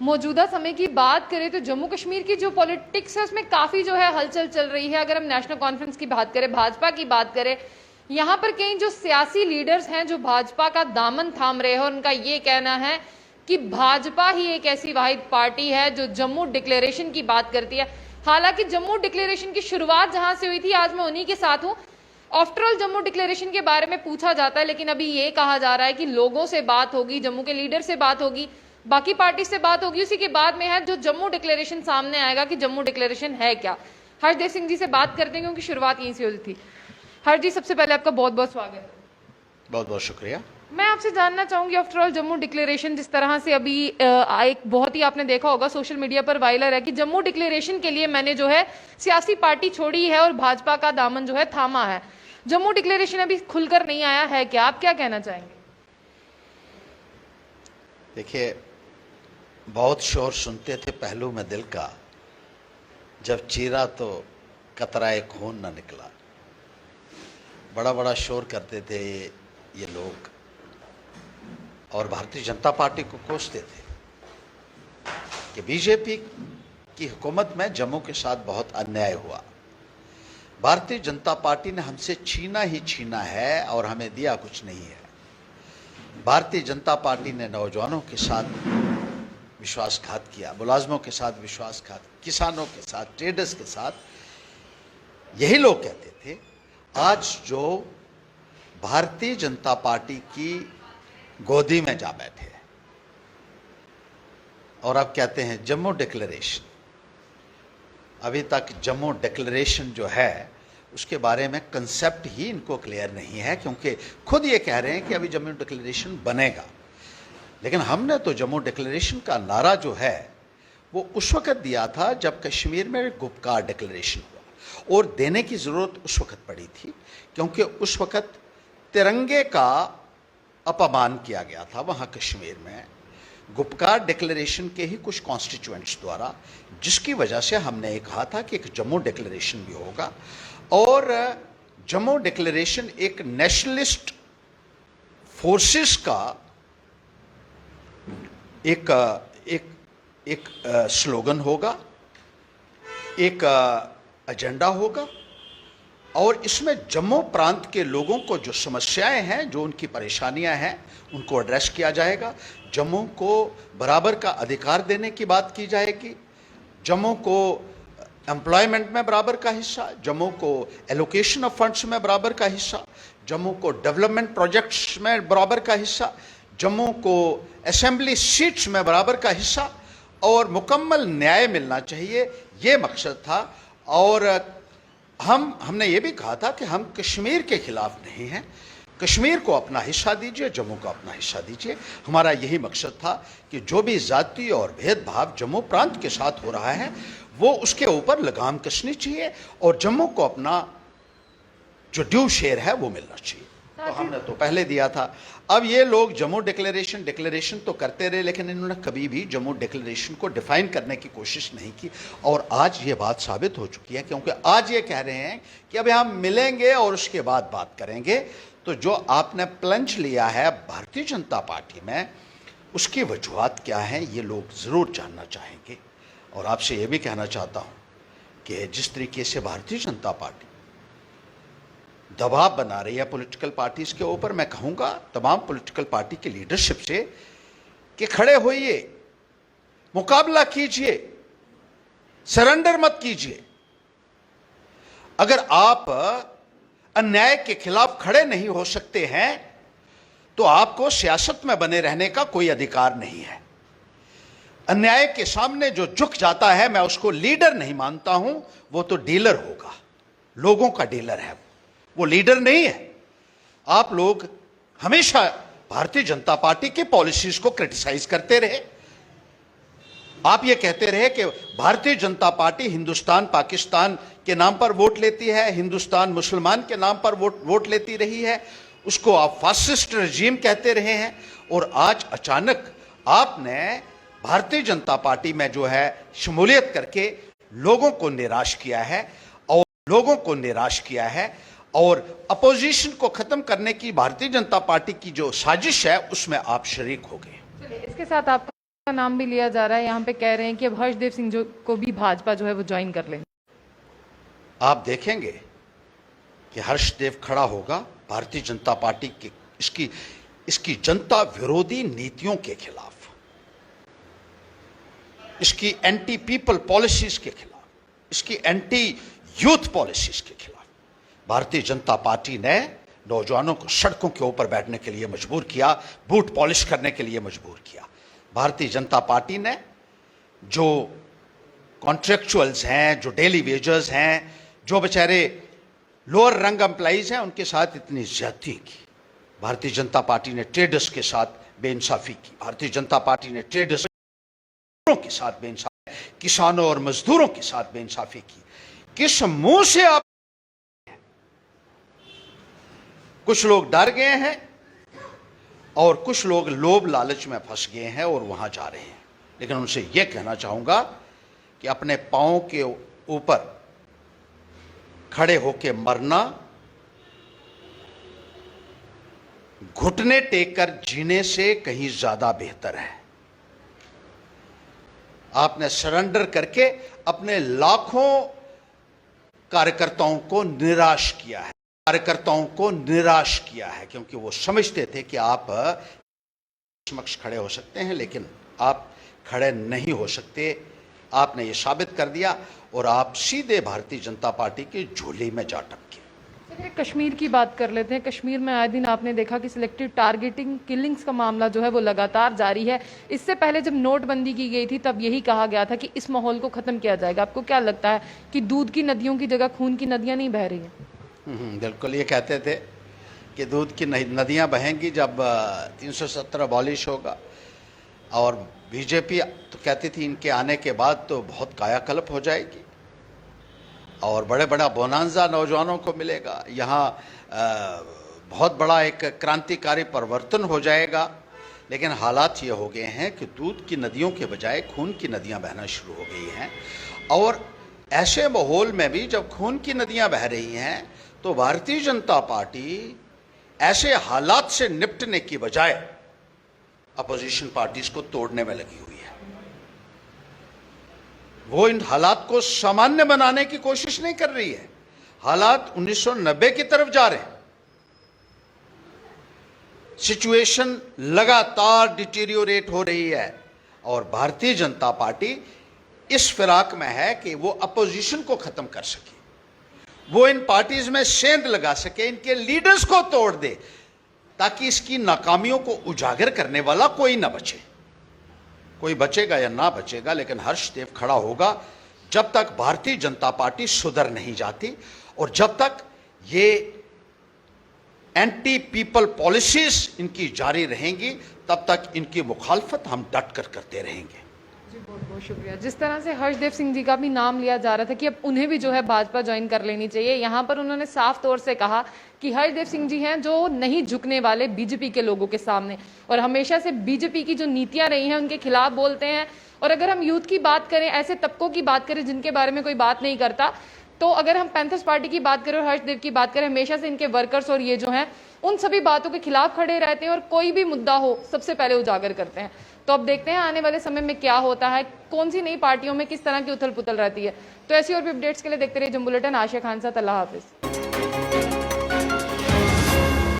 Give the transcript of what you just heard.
मौजूदा समय की बात करें तो जम्मू कश्मीर की जो पॉलिटिक्स है उसमें काफ़ी जो है हलचल चल रही है। अगर हम नेशनल कॉन्फ्रेंस की बात करें, भाजपा की बात करें, यहाँ पर कई जो सियासी लीडर्स हैं जो भाजपा का दामन थाम रहे हैं और उनका ये कहना है कि भाजपा ही एक ऐसी वाहिद पार्टी है जो जम्मू डिक्लेरेशन की बात करती है। हालांकि जम्मू डिक्लेरेशन की शुरुआत जहां से हुई थी, आज मैं उन्हीं के साथ हूं। आफ्टर ऑल जम्मू डिक्लेरेशन के बारे में पूछा जाता है, लेकिन अभी ये कहा जा रहा है कि लोगों से बात होगी, जम्मू के लीडर से बात होगी, बाकी पार्टी से बात होगी, उसी के बाद में है जो जम्मू डिक्लेरेशन सामने आएगा कि जम्मू डिक्लेरेशन है क्या। हरदेव सिंह जी से बात करते हैं क्योंकि शुरुआत यहीं से हुई थी। हर जी, सबसे पहले आपका बहुत बहुत स्वागत है। बहुत बहुत शुक्रिया। मैं आपसे जानना चाहूंगी, आफ्टर ऑल जम्मू डिक्लेरेशन जिस तरह से अभी एक बहुत ही आपने देखा होगा सोशल मीडिया पर वायरल है कि जम्मू डिक्लेरेशन के लिए मैंने जो है सियासी पार्टी छोड़ी है और भाजपा का दामन जो है थामा है। जम्मू डिक्लेरेशन अभी खुलकर नहीं आया है क्या, आप क्या कहना चाहेंगे? देखिए, बहुत शोर सुनते थे पहलू में दिल का, जब चीरा तो कतराए खून न निकला। बड़ा बड़ा शोर करते थे ये लोग और भारतीय जनता पार्टी को कोसते थे कि बीजेपी की हुकूमत में जम्मू के साथ बहुत अन्याय हुआ। भारतीय जनता पार्टी ने हमसे छीना ही छीना है और हमें दिया कुछ नहीं है। भारतीय जनता पार्टी ने नौजवानों के साथ विश्वासघात किया, मुलाजमों के साथ विश्वासघात, किसानों के साथ, ट्रेडर्स के साथ। यही लोग कहते थे। आज जो भारतीय जनता पार्टी की गोदी में जा बैठे और अब कहते हैं जम्मू डिक्लेरेशन। अभी तक जम्मू डिक्लेरेशन जो है उसके बारे में कंसेप्ट ही इनको क्लियर नहीं है, क्योंकि खुद ये कह रहे हैं कि अभी जम्मू डिक्लेरेशन बनेगा। लेकिन हमने तो जम्मू डिक्लेरेशन का नारा जो है वो उस वक्त दिया था जब कश्मीर में गुपकार डिक्लेरेशन हुआ, और देने की ज़रूरत उस वक्त पड़ी थी क्योंकि उस वक्त तिरंगे का अपमान किया गया था वहाँ कश्मीर में, गुपकार डिक्लेरेशन के ही कुछ कॉन्स्टिट्यूएंट्स द्वारा, जिसकी वजह से हमने ये कहा था कि एक जम्मू डिक्लेरेशन भी होगा। और जम्मू डिक्लेरेशन एक नेशनलिस्ट फोर्सेस का एक स्लोगन होगा, एक एजेंडा होगा, और इसमें जम्मू प्रांत के लोगों को जो समस्याएं हैं, जो उनकी परेशानियां हैं, उनको एड्रेस किया जाएगा। जम्मू को बराबर का अधिकार देने की बात की जाएगी, जम्मू को एम्प्लॉयमेंट में बराबर का हिस्सा, जम्मू को एलोकेशन ऑफ फंड्स में बराबर का हिस्सा, जम्मू को डेवलपमेंट प्रोजेक्ट्स में बराबर का हिस्सा, जम्मू को असेंबली सीट्स में बराबर का हिस्सा, और मुकम्मल न्याय मिलना चाहिए, ये मकसद था। और हमने ये भी कहा था कि हम कश्मीर के खिलाफ नहीं हैं, कश्मीर को अपना हिस्सा दीजिए, जम्मू को अपना हिस्सा दीजिए। हमारा यही मकसद था कि जो भी जाति और भेदभाव जम्मू प्रांत के साथ हो रहा है वो उसके ऊपर लगाम कसनी चाहिए और जम्मू को अपना जो ड्यू शेयर है वो मिलना चाहिए। तो हमने तो पहले दिया था। अब ये लोग जम्मू डिक्लेरेशन तो करते रहे, लेकिन इन्होंने कभी भी जम्मू डिक्लेरेशन को डिफाइन करने की कोशिश नहीं की, और आज ये बात साबित हो चुकी है, क्योंकि आज ये कह रहे हैं कि अभी हम मिलेंगे और उसके बाद बात करेंगे। तो जो आपने प्लंज लिया है भारतीय जनता पार्टी में, उसकी वजूहत क्या हैं ये लोग ज़रूर जानना चाहेंगे। और आपसे ये भी कहना चाहता हूँ कि जिस तरीके से भारतीय जनता पार्टी दबाव बना रही है पॉलिटिकल पार्टीज के ऊपर, मैं कहूँगा तमाम पॉलिटिकल पार्टी के लीडरशिप से कि खड़े होइए, मुकाबला कीजिए, सरेंडर मत कीजिए। अगर आप अन्याय के खिलाफ खड़े नहीं हो सकते हैं तो आपको सियासत में बने रहने का कोई अधिकार नहीं है। अन्याय के सामने जो झुक जाता है, मैं उसको लीडर नहीं मानता हूं, वो तो डीलर होगा, लोगों का डीलर है, वो लीडर नहीं है। आप लोग हमेशा भारतीय जनता पार्टी की पॉलिसीज को क्रिटिसाइज करते रहे। आप ये कहते रहे कि भारतीय जनता पार्टी हिंदुस्तान पाकिस्तान के नाम पर वोट लेती है, हिंदुस्तान मुसलमान के नाम पर वोट लेती रही है, उसको आप फासिस्ट रजीम कहते रहे हैं। और आज अचानक आपने भारतीय जनता पार्टी में जो है शमूलियत करके लोगों को निराश किया है, और अपोजिशन को खत्म करने की भारतीय जनता पार्टी की जो साजिश है उसमें आप शरीक हो गए। इसके साथ आप का नाम भी लिया जा रहा है, यहाँ पे कह रहे हैं कि अब हर्षदेव सिंह जो को भी भाजपा जो है वो ज्वाइन कर लें। आप देखेंगे कि हर्षदेव खड़ा होगा भारतीय जनता पार्टी के इसकी जनता विरोधी नीतियों के खिलाफ, इसकी एंटी पीपल पॉलिसीज के खिलाफ, इसकी एंटी यूथ पॉलिसीज के खिलाफ। भारतीय जनता पार्टी ने नौजवानों को सड़कों के ऊपर बैठने के लिए मजबूर किया, बूट पॉलिश करने के लिए मजबूर किया। भारतीय जनता पार्टी ने जो कॉन्ट्रेक्चुअल्स हैं, जो डेली वेजर्स हैं, जो बेचारे लोअर रंग एम्प्लॉइज हैं, उनके साथ इतनी ज्यादती की। भारतीय जनता पार्टी ने ट्रेडर्स के साथ बेइंसाफी की। भारतीय जनता पार्टी ने ट्रेडर्स के साथ बेइंसाफी, किसानों और मजदूरों के साथ बेइंसाफी की। किस मुंह से आप? कुछ लोग डर गए हैं और कुछ लोग लोभ लालच में फंस गए हैं और वहां जा रहे हैं। लेकिन उनसे यह कहना चाहूंगा कि अपने पांव के ऊपर खड़े होकर मरना घुटने टेक कर जीने से कहीं ज्यादा बेहतर है। आपने सरेंडर करके अपने लाखों कार्यकर्ताओं को निराश किया है, क्योंकि वो समझते थे कि आप समक्ष खड़े हो सकते हैं, लेकिन आप खड़े नहीं हो सकते। आपने ये साबित कर दिया और आप सीधे भारतीय जनता पार्टी की झोली में जा टपके। चलिए कश्मीर की बात कर लेते हैं। कश्मीर में आए दिन आपने देखा कि सिलेक्टिव टारगेटिंग किलिंग्स का मामला जो है वो लगातार जारी है। इससे पहले जब नोटबंदी की गई थी तब यही कहा गया था कि इस माहौल को खत्म किया जाएगा। आपको क्या लगता है कि दूध की नदियों की जगह खून की नदियां नहीं बह रही हैं? बिल्कुल, ये कहते थे कि दूध की नदियां बहेंगी जब 370 अबॉलिश होगा, और बीजेपी तो कहती थी इनके आने के बाद तो बहुत कायाकल्प हो जाएगी और बड़े बड़ा बोनांजा नौजवानों को मिलेगा, यहाँ बहुत बड़ा एक क्रांतिकारी परिवर्तन हो जाएगा। लेकिन हालात ये हो गए हैं कि दूध की नदियों के बजाय खून की नदियां बहना शुरू हो गई हैं। और ऐसे माहौल में भी जब खून की नदियां बह रही हैं तो भारतीय जनता पार्टी ऐसे हालात से निपटने की बजाय अपोजिशन पार्टीज को तोड़ने में लगी हुई है। वो इन हालात को सामान्य बनाने की कोशिश नहीं कर रही है। हालात 1990 की तरफ जा रहे हैं। सिचुएशन लगातार डिटीरियोरेट हो रही है और भारतीय जनता पार्टी इस फिराक में है कि वो अपोजिशन को खत्म कर सके, वो इन पार्टीज में सेंध लगा सके, इनके लीडर्स को तोड़ दे, ताकि इसकी नाकामियों को उजागर करने वाला कोई ना बचे। कोई बचेगा या ना बचेगा, लेकिन हर्षदेव खड़ा होगा जब तक भारतीय जनता पार्टी सुधर नहीं जाती और जब तक ये एंटी पीपल पॉलिसीज इनकी जारी रहेंगी, तब तक इनकी मुखालफत हम डट कर करते रहेंगे। जी बहुत बहुत शुक्रिया। जिस तरह से हर्षदेव सिंह जी का भी नाम लिया जा रहा था कि अब उन्हें भी जो है भाजपा ज्वाइन कर लेनी चाहिए, यहाँ पर उन्होंने साफ तौर से कहा कि हर्षदेव सिंह जी हैं जो नहीं झुकने वाले बीजेपी के लोगों के सामने, और हमेशा से बीजेपी की जो नीतियां रही हैं उनके खिलाफ बोलते हैं। और अगर हम यूथ की बात करें, ऐसे तबकों की बात करें जिनके बारे में कोई बात नहीं करता, तो अगर हम पैंथर्स पार्टी की बात करें और हर्षदेव की बात करें, हमेशा से इनके वर्कर्स और ये जो हैं उन सभी बातों के खिलाफ खड़े रहते हैं और कोई भी मुद्दा हो सबसे पहले उजागर करते हैं। तो अब देखते हैं आने वाले समय में क्या होता है, कौन सी नई पार्टियों में किस तरह की उथल पुथल रहती है। तो ऐसी और भी अपडेट्स के लिए देखते रहिए जंग बुलेटिन। आशिया खान साथ, अल्लाह हाफिज।